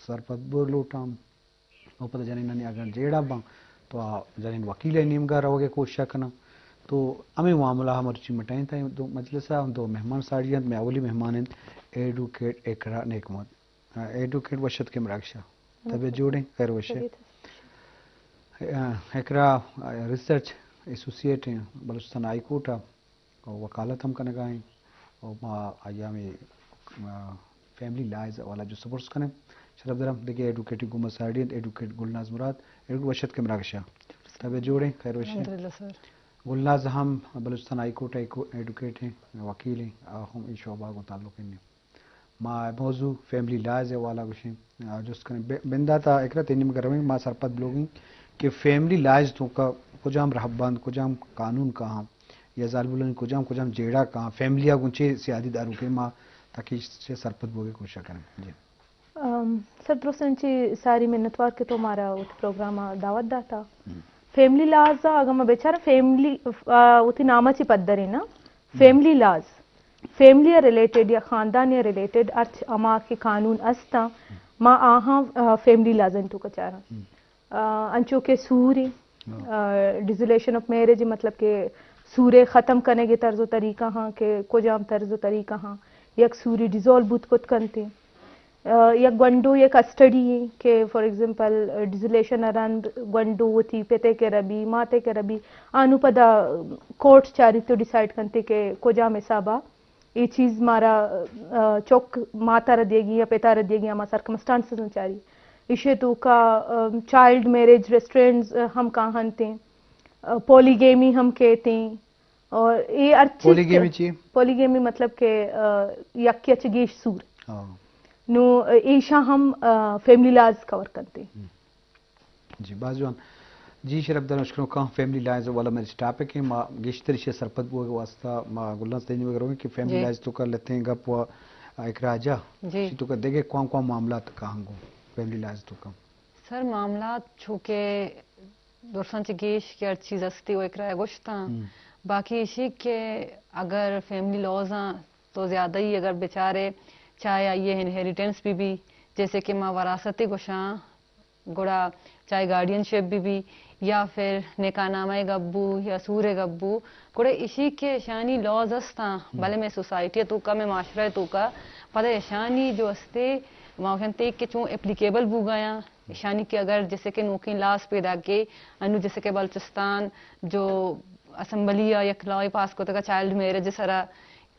sarpat burlutam opada janinani agar jeda bang تو جنین وکیل نیم گا رہو گے کوشش کرنا تو ہمیں معاملہ ہماری چیز مٹائیں تھا دو مجلس دو مہمان ساڑیاں میں اولی مہمان ہیں ایڈوکیٹ اقرا نیکمت ایڈوکیٹ وشت کے مراکشہ طبع جوڑیں خیر وشے اقرا ریسرچ ایسوسیٹ ہیں بلوچستان ہائی کورٹ اور وکالت ہم کا نگاہیں اور ایام فیملی لائز والا جو سپورٹس کریں شرف درم دیکھیے ایڈوکیٹ گمت ساڑیاں ایڈوکیٹ گلناز مراد ایڈوکیٹ وشت کے مراکشہ طبع جوڑیں خیر وشے گلناز ہم بلوچستان ہائی کورٹ ایڈوکیٹ ہیں وکیل ہیں ہم اس شعبہ کو تعلق ہیں ما موضوع فیملی لائز والا کچھ جو اس کا بندہ تھا اقرا تینی میں کرویں ما سرپت بلوگنگ کہ فیملی لائز تو کا کجام رہبند کجام قانون کہاں یا ظالم الن کجام جیڑا کہاں فیملیاں گنچے سیادی دارو کے ماں تاکہ سے سرپت بوگے کوشش کریں جی سر درستن چی ساری منتوار کے تو ہمارا پروگرام دعوت دا تھا فیملی لاز اگر میں بیچارہ فیملی اتی نامہ چی پدر ہے نا فیملی لاز فیملی ریلیٹڈ یا خاندان یا ریلیٹڈ ارچ اما کے قانون استا ما آہاں فیملی لازن تو کچارا انچو کے سوری ڈیزولیشن آف میرج مطلب کہ سورے ختم کرنے کے طرز و طریقہ ہاں کہ کجام طرز و طریقہ ہاں یک سوری ڈیزولو بوت کت کنتے یک گنڈو یک کسٹڈی کہ فار ایگزامپل ڈیزولیشن ارند گنڈو تھی پتے کے ربی ماتے کے ربی آنو پدا کورٹ چاری تو ڈیسائیڈ کرتے کہ کجام حسابہ یہ چیز مارا چوک ماتا ردے گی یا پتا ردے گی ہما سرکمسٹانسز چاری اسے تو کا چائلڈ میرج ریسٹورینٹس ہم کہاں ہنتے پولیگیمی ہم کہتے ہیں اور یہ پولیگیمی مطلب کہ یک یا چگیش سور نو ایشا ہم فیملی لاز کور کرتے ہیں جی بازوان جی شرف در مشکلوں کا فیملی لائز والا میرے ٹاپک ہے ما گشتر شے سرپت بو واسطہ ما گلناز تینی وغیرہ کہ فیملی لائز تو کر لیتے ہیں گپ و اقراجہ جی تو کر دیکھے کون معاملات کہاں گو فیملی لائز تو کم سر معاملات چونکہ درسان چگیش کی ہر چیز استی و اقرا گوشتا باقی اسی کہ اگر فیملی لاز ہیں تو زیادہ ہی اگر بیچارے چاہے یہ انہیریٹنس بھی جیسے کہ ماں وراثتی گوشاں گڑا چاہے گارڈین شپ بھی یا پھر نکاح نامہ گبو یا سور گبو گڑے اسی کے شانی لاز استا بھلے میں سوسائٹی تو کا میں معاشرہ تو کا پتہ شانی جو استے وہاں کہ چون اپلیکیبل بو گیا شانی کہ اگر جیسے کہ نوکین لاز پیدا کے انو جیسے کہ بلوچستان جو اسمبلی یا یک لا پاس کو تک چائلڈ میرج سرا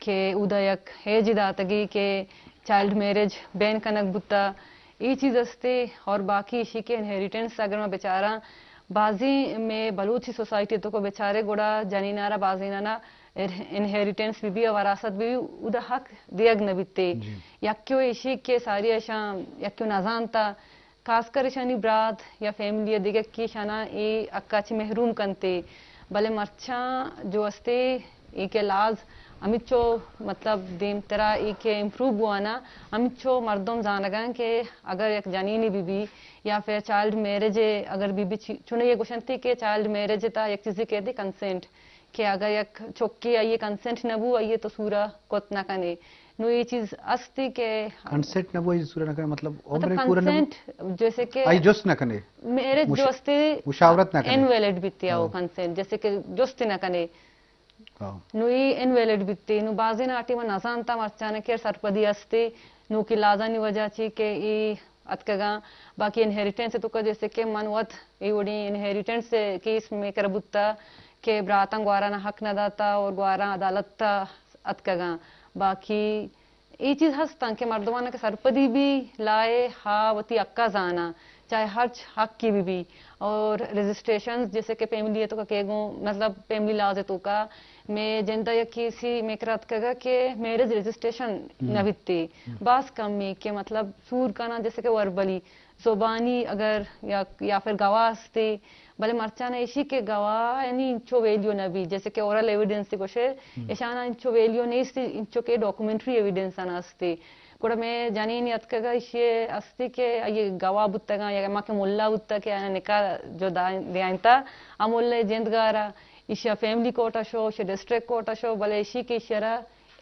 کہ ادا یک ایج داتگی کہ چائلڈ میرج بین کنک بتا یہ چیز استے اور باقی اسی کے انہیریٹنس اگر میں بیچارہ بازی میں بلوچی سوسائٹی تو کو بیچارے گوڑا جنینارا بازینانا انہیریٹنس بھی وراثت بھی ادا حق دیگ نبیتے یکیو اسی کے ساری اشان یکیو نازانتا خاص کر شانی برات یا فیملی دیگر کی شانا ای اکاچی محروم کنتے بلے مرچاں جو استے ای کے لاز امیچو مطلب دیم ترا ای کے امپروو بوانا امیچو مردم زانگان کہ اگر یک جنینی بھی یا پھر چائلڈ میرج اگر بھی چنے یہ گوشن تھی کہ چائلڈ میرج تا یک چیزی کہتے کنسنٹ کہ اگر یک چوکی آئیے کنسنٹ نبو آئیے تو سورا کوت نہ کنے نو یہ چیز استی کہ کنسنٹ نبو آئیے سورا نہ کنے مطلب کنسنٹ جیسے کہ آئی جوست نہ کنے میرج جو استے مشاورت نہ کنے انویلڈ بیتی آو کنسنٹ جیسے کہ جوست نہ کنے نو یہ انویلڈ بیتی نو بازی ناٹی من نزانتا مرچانے کہ سرپدی استے نو کی لازانی وجہ چی کہ ای اتکگاں باقی انہیریٹنس تو کا جیسے کہ من وط ای وڑی انہیریٹنس کیس میں کربتا کہ براتاں گوارا حق نہ داتا اور گوارا عدالت تا اتکگاں باقی یہ چیز ہستا کہ مردمانہ کے سرپدی بھی لائے ہاں وتی اکا زانا چاہے ہر حق کی بھی اور رجسٹریشنز جیسے کہ فیملی ہے تو کا کہگوں مطلب فیملی لاز ہے تو کا میں جندہ یا کسی میں کرات کہا کہ میرج رجسٹریشن نبیتے باس کمی کہ مطلب سور کا نا جیسے کہ وربلی زبانی اگر یا پھر گواہ استے بلے مرچانا اسی کے گواہ یعنی انچو ویلیو نبی جیسے کہ اورل ایویڈنس سے کچھ اشانا انچو ویلیو نہیں استے انچو کے ڈاکومنٹری ایویڈنس آنا استے گوڑا میں جانین یاد کہا اسے استے کہ یہ گواہ بودتا گا یا ماں کے ملا بودتا کہ نکاح جو دیانتا امولا جندگارا اسے فیملی کوٹا شو اسے ڈسٹرکٹ کوٹا شو بلے اسی کے اشارہ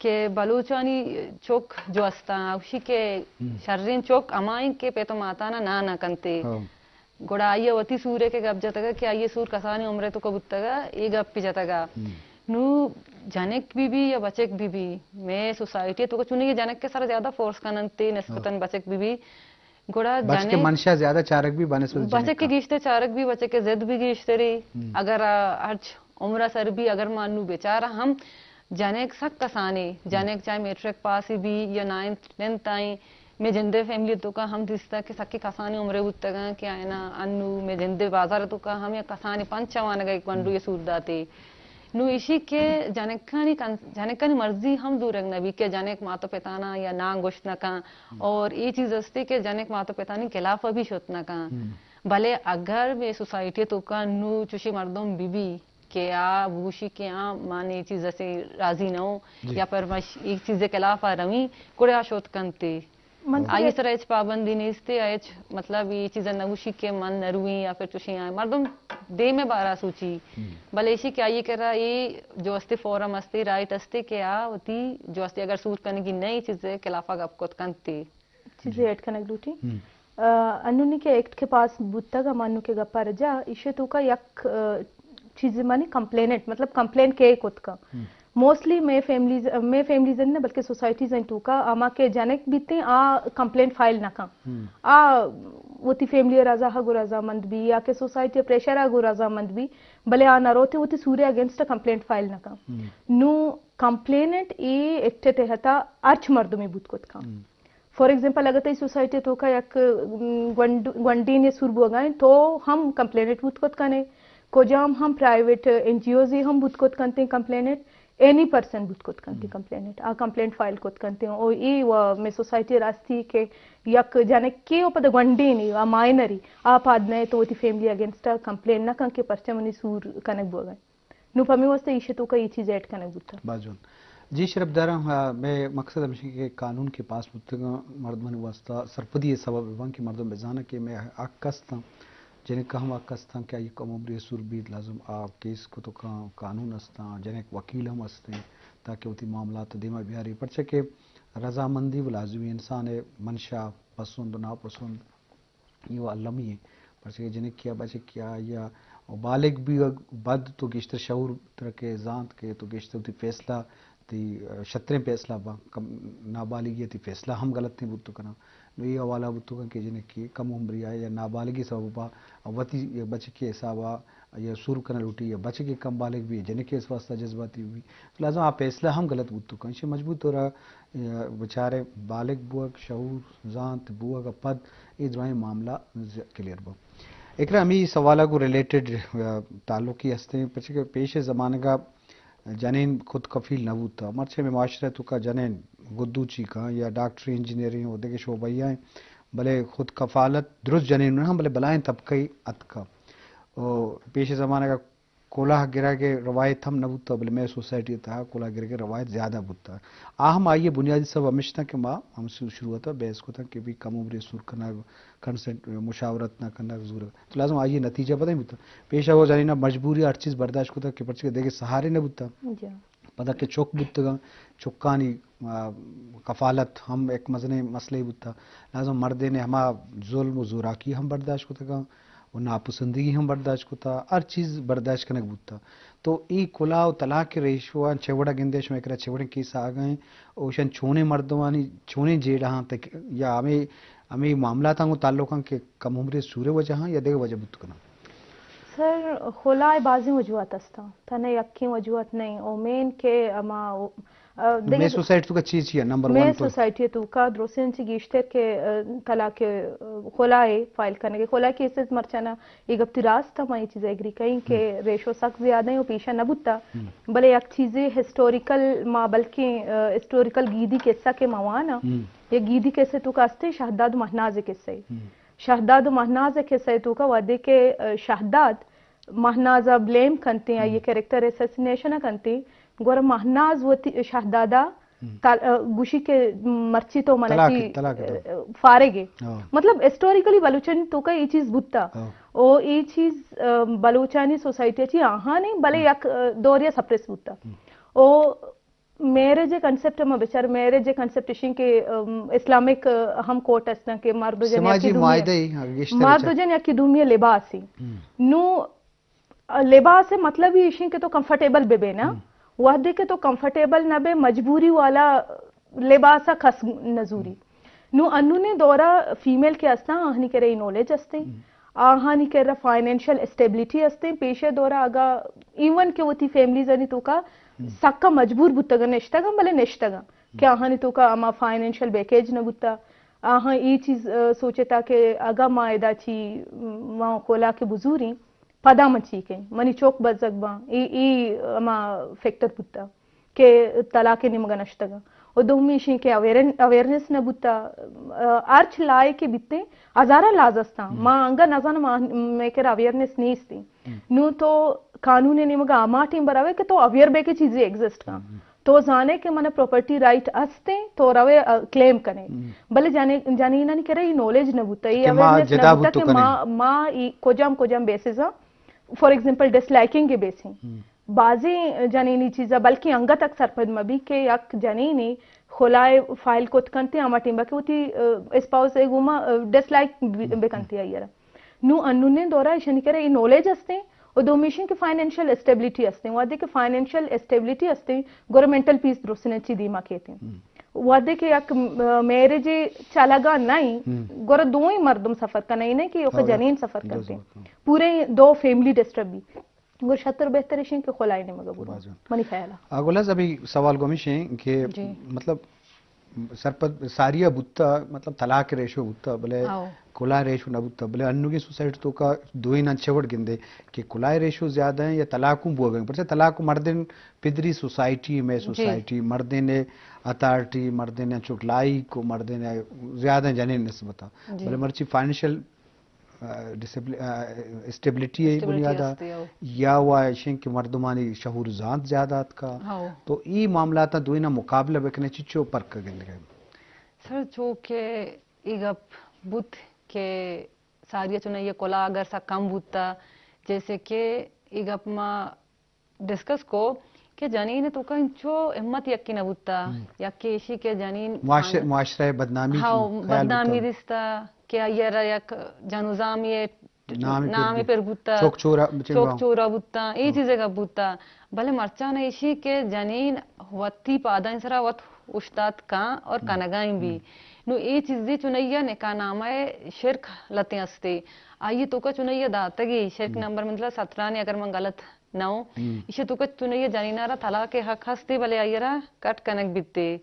که بلوچانی چوک جو استا اوشی که شرین چوک امائیں کے پہ تو ماتانا نہ کنتے گوڑا آئیے وتی سورے کے گپ جاتا گا کہ آئیے سور کسانی عمرے تو کبتا گا یہ گپ پی جاتا گا نو جنک بھی یا بچک بھی میں سوسائٹی تو چنے جنک کے سر زیادہ فورس کننتے نسبتاً بچک بھی گوڑا بچ کے منشا زیادہ چارک بھی بنے سو بچک کے گیشتے چارک بھی بچک کے زد بھی گیشتے رہی اگر ہرچ عمرہ سر بھی اگر مانو بیچارہ ہم جانک سک کسانے جانک چاہے میٹرک پاس بھی یا 9th 10th آئیں میں جندے فیملی تو کا ہم دستا کہ سکی کسانی عمرے ہوتا گا کہ آئینا انو میں جندے بازار تو کا ہم یا کسانی پنچوانا گا ایک ونڈو یہ سورداتے نو اسی کے جانکانی مرضی ہم دور رکھنا بھی کہ جانک ماتو پتانا یا نا گوشت نہ کان اور یہ چیز استے کہ جانک ماتو پتانی خلاف بھی شوت نہ کان بھلے اگر میں سوسائٹی تو کا نو چوشی مردم بی کہ آ بوشی کہ آ مانے چیز سے راضی نہ ہو یا پر ایک چیز کے خلاف آ روی کوڑے آشوت کنتے آئی سر ایچ پابندی نیستے ایچ مطلب یہ چیز نوشی کے من نہ روئی یا پھر چوشی آئیں مردم دے میں بارہ سوچی بھلے اسی کہ آئیے کہہ رہا یہ جو استے فورم استے رائٹ استے کہ آ ہوتی جو استے اگر سور کرنے کی نئی چیزیں خلافہ گپ کو کنتے چیزیں ایڈ کنک لوٹی انہوں کے ایکٹ کے پاس بوتا گا مانو کے گپا رجا اسے تو کا یک چیز مانی کمپلینٹ مطلب کمپلین کے خود کا موسٹلی میں فیملیز نے بلکہ سوسائٹیز ہیں تو کا آما کے جانک بیتے آ کمپلینٹ فائل نہ کام آ وتی فیملی رضا گو رضا مند بھی یا کہ سوسائٹی پریشر گو رضا مند بھی بلے آ نہ روتے وتی سورے اگینسٹ کمپلینٹ فائل نہ کام نو کمپلینٹ ای ایکٹ تحتا ارچ مردمی بود کت کام فار ایگزامپل اگر تی سوسائٹی تو کا یک گونڈین یا سور بوگائیں تو ہم کمپلینٹ بود کت کنے کو جام ہم پرائیویٹ این جی اوز ہم بود کت کنتے کمپلینٹ اینی پرسن بود کت کنتی کمپلینٹ آ کمپلینٹ فائل کت کنتے ہیں او ای میں سوسائٹی راستی کے یک جانے کے او پتہ گونڈینی آ مائنری آ پاد نئے تو تی فیملی اگینسٹ پلین نہ کن کے پرچہ منی سور کنک بو گئے نو پمی واسطے ایشے تو کا یہ چیز ایڈ کنک بوتا باجون جی شرف دارا میں مقصد ہمیشہ کہ قانون کے پاس بتگا مردمن واسطہ سرپدی سبب ایوان کہ مردم بزانا کہ میں آکستاں جنہیں کہ ہم آکستاں کیا یہ کم عمری سور بید لازم آپ کیس کو تو قانون استاں جنہیں وکیل ہم استیں تاکہ وہ معاملات دیما بیاری پرچہ کہ رضامندی و لازمی انسان ہے منشا پسند ناپسند یہ وہ علمی ہے پرچہ کہ جنہیں کیا بچے کیا یا بالغ بھی بد تو گشتر شعور ترکے زانت کے تو گشتر تی فیصلہ تی شطریں فیصلہ با نابالغی تی فیصلہ ہم غلط نہیں بتو کنا یہ حوالہ بتو کہ جنہیں کی کم عمری آئے یا نابالغی سببا وتی بچے کے حسابہ یا سور کنا لوٹی یا بچے کے کم بالغ بھی جنہیں کے اس واسطہ جذباتی ہوئی تو لازم آپ فیصلہ ہم غلط بتو کنا اسے مجبور تو رہا بچارے بالغ بوک شعور زانت بوک پد یہ دعائیں معاملہ کلیئر با ایک ہمیں سوالہ کو ریلیٹڈ تعلقی ہستے ہیں پچھے کہ پیش زمانہ کا جنین خود کفیل نہ ہوتا مرچے میں معاشرہ تو کا جنین گدو چی کا یا ڈاکٹری انجینئرنگ ہو دے کے شعبہ ہیں بھلے خود کفالت درست جنین ہم بھلے بلائیں طبقی ات کا پیش زمانہ کا کولاہ گرا کے روایت ہم نہ ہوتا بھلے میں سوسائٹی تھا کولاہ گرا کے روایت زیادہ ہوتا ہم آئیے بنیادی سب ہمیشہ کہ ماں ہم سے شروع ہوتا بحث کو تھا کہ بھی کم عمری سور کرنا کنسنٹ مشاورت نہ کرنا ضرورت تو لازم آئیے نتیجہ پتہ نہیں ہوتا پیشہ ہو جانی نہ مجبوری ہر چیز برداشت کو تھا کہ پرچے دیکھے سہارے نہ ہوتا پتہ کہ چوک بتگا چوکانی کفالت ہم ایک مزنے مسئلے بتا لازم مردے نے ہما ظلم و زوراکی ہم برداشت کو تھا اور ناپسندگی ہم برداشت کو تھا ہر چیز برداشت کرنے بوتا تو ای کلا و طلاق کے ریشوان چوڑا گندیش میں کرا چوڑے کیس آ گئے اوشن چھونے مردوانی چھونے جیڑا تک یا ہمیں معاملات ہیں تعلقاں کہ کم عمری سورے وجہ ہاں یا دیکھ وجہ بت کنا سر خلائے بازی وجوہات استا تھنے یکی وجوہات نہیں او مین کے اما میں سوسائٹی تو کا چیز ہے نمبر 1 میں سوسائٹی تو کا دروسن چ گیشتے کے طلاق خلائے فائل کرنے کے خلائے کیسز مرچنا یہ گپتی راست میں یہ چیز ایگری کہیں کہ ریشو سخت زیادہ ہے وہ پیشہ نہ بوتا بلے ایک چیزیں ہسٹوریکل ما بلکہ ہسٹوریکل گیدی قصہ کے موانا یہ گیدی کیسے تو کاستے شہداد مہناز قصے شہداد مہناز قصے تو کا وعدے کے شہداد مہنازہ بلیم کنتے ہیں یہ کریکٹر اسیسینیشن کنتے گور مہناز وہ شہدادہ گوشی کے مرچی تو منچی فارغ مطلب ہسٹوریکلی بلوچانی تو کا یہ چیز بوتا او یہ چیز بلوچانی سوسائٹی چی آہاں نہیں بلے یک دوریا سپریس بوتا او marriage concept ma bichar marriage concept ishin ke islamic hum quote asna ke mardu jan سماجی معاہدے mardu jan ya ki dunya libasi nu لباس ہے مطلب ہی اشین کے تو کمفرٹیبل بے بے نا وحدے کے تو کمفرٹیبل نہ بے مجبوری والا لباسا خس نزوری نو انو نے دورا فیمیل کے اسنا آہنی کے رہی نالج استے آہنی کے رہا فائنینشل اسٹیبلیٹی استے پیشے دورا آگا ایون کے وہ تی فیملیز انی تو کا سکا مجبور بودتا نشتا گا بلے نشتا گا کہ آہنی تو کا اما فائنینشل بیکیج نہ بودتا آہاں ای چیز سوچے تا کہ اگا مائدہ چی وہاں کولا کے بزوری پدا مچی کے منی چوک بزگبا ای اما فیکٹر بوتا کہ طلاق نمگا نشتگا اور دومی شین کے اویرنس نہ بوتا ارچ لائے کے بیتے ہزارہ لازستا ماں انگا نزان ماں میکر اویرنس نہیں استی نو تو قانون نمگا اما ٹیم براوے کہ تو اویر بے کے چیزیں ایگزسٹ کا تو جانے کہ من پراپرٹی رائٹ استے تو روے کلیم کریں بلے جانے نہیں کرے یہ نالج نہ بوتا یہ اویرنس نہ بوتا کہ ماں کوجام بیسزا فار ایگزامپل ڈس لائکنگ کے بیسیں بازی جنینی چیزا بلکہ انگا تک سرپد مبی کہ یک جنینی خلائے فائل کو کنتے آما ٹیمبا کہ وہ تی اسپاؤس گوما ڈس لائک بکنتی آئی رہا نو انو نے دورا ایشانی کرے یہ نالج استے اور دومیشن کے فائنینشیل اسٹیبلیٹی استے وعدے کہ فائنینشیل اسٹیبلیٹی استے گورنمنٹل پیس درستنے چی دیما کہتے ہیں وعدے کہ یک میرج چالگا نہیں گورا دو ہی مردم سفر کا نہیں کہ یک جنین سفر کرتے ہیں پورے دو فیملی ڈسٹرب بھی گور شطر بہتر ہے کہ خلائی نہیں مگا برو منی خیالا گولاز ابھی سوال گومیش ہیں کہ مطلب سرپد ساریہ بوتا مطلب طلاق ریشو بوتا بلے کلا ریشو نہ بوتا بلے انو کی سوسائٹی تو کا دوئی نہ چھوڑ گندے کہ کلا ریشو زیادہ ہیں یا طلاقوں بو گئے پر سے طلاق مردن پدری سوسائٹی میں سوسائٹی مردن اتھارٹی مردن چوکلائی کو مردن زیادہ جنین نسبتا بلے مرچی فائنینشیل اسٹیبلٹی ہے بنیادہ یا وہ ایشن کہ مردمانی شعور ذات زیادات کا تو ای معاملات دوئی نہ مقابلہ بکنے چچو پرک گل گئے سر جو کہ ایگپ بت کے ساریہ چنے یہ کولا اگر سا کم بوتا جیسے کہ ایگپ ما ڈسکس کو کہ جنین تو کا انچو احمت یکی نہ بوتا یا کہ اسی کے جنین معاشرہ بدنامی بدنامی دستا کہ یہ یک جانوزام یہ نامی پر بوتا چوک چورا بوتا یہ چیزیں کا بوتا بھلے مرچا نے اسی کے جنین وتی پادا انسرا وط اشتاد کان اور کنگائیں بھی نو یہ چیزیں چنیا نکاح نامہ شرک لتے استے آئیے تو کا چنیا داتگی شرک نمبر مطلب 17 نے اگر من غلط نو اسے تو کا چنیا جانینارا طلاق کے حق ہستے بھلے آئیے را کٹ کنک بیتے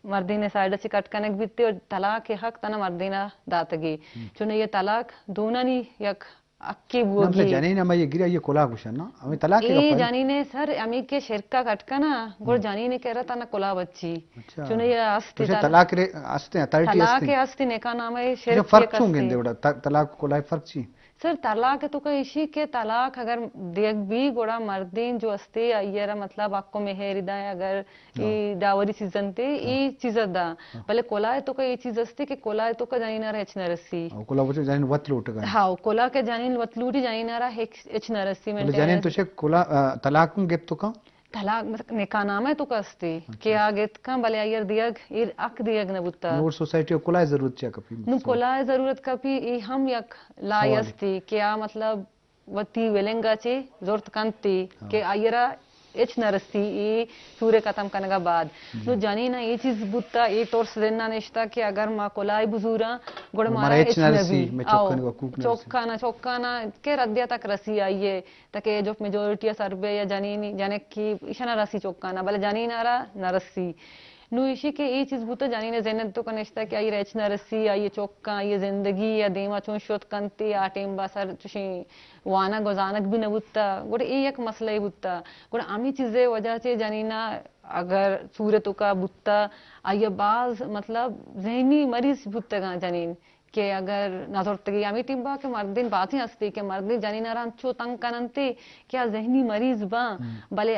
مردین سائڈ سے کٹ کنک بیتے اور طلاق کے حق تنا مردینہ داتگی چنیا طلاق دونا نہیں یک اکی بوگی جانین اما یہ گریا یہ کولا گوشن نا ہمیں طلاق یہ جانینے سر امی کے شرکا کٹکنا گوڑ جانینے کہہ رہا تھا نا کولا بچی چنیا استے طلاق استے طلاق استے نکاح نامے شرک فرق چوں گندے وڑا طلاق کولا فرق چی سر طلاق تو کا اسی کے طلاق اگر دیکھ بھی گوڑا مردین جو استے آئیرہ مطلب آکو مہر دا اگر داوری سیزن تے ای چیز دا بلے کولا تو کا یہ چیز استے کہ کولا تو کا جانینا رہا اچ نہ رسی کولا بچے جانین وط لوٹ گا ہاں کولا کے جانین وط لوٹی جانینا رہا اچ نہ رسی بلے جانین تو شک کولا طلاق گت تو کا طلاق نکاح نامہ تو کا استے کہ آگت کا بلے آئیر دیگ اک دیگ نبوتا نور سوسائٹی کولا ضرورت چاہ کپی نو کولا ضرورت کپی ہم یک لائی استی کیا مطلب وطی ویلنگا چے زورت کنتی کہ آئیرہ اچ نرسی ای سورے ختم کنگا بعد نو جانینا یہ چیز بوتا یہ طور سے دینا نشتا کہ اگر ماں کولائی بزورا گوڑ مارا اچ نبی چوکانا کہ ردیا تک رسی آئیے تاکہ جو میجورٹی سربے یا جانینی جانک کی اشنا رسی چوکانا بلے جانینا را نرسی نو اسی کے یہ چیز بوتا جانینے زینت تو کنشتا کہ آئی ریچ نہ رسی آئی چوکا آئی زندگی یا دیما چون شوت کنتی آٹیم با سر چوشی وانا گزانک بھی نہ بوتا گوڑا یہ یک مسئلہ ہی بوتا گوڑا امی چیزیں وجہ سے جانینا اگر صورتوں کا بوتا آئی بعض مطلب ذہنی مریض بوتا گا جانین کہ اگر نظرتگی امی ٹیم با کہ مردین باتیں ہستی کہ مردین جانینا ران چو تنگ کننتی کیا ذہنی مریض با بلے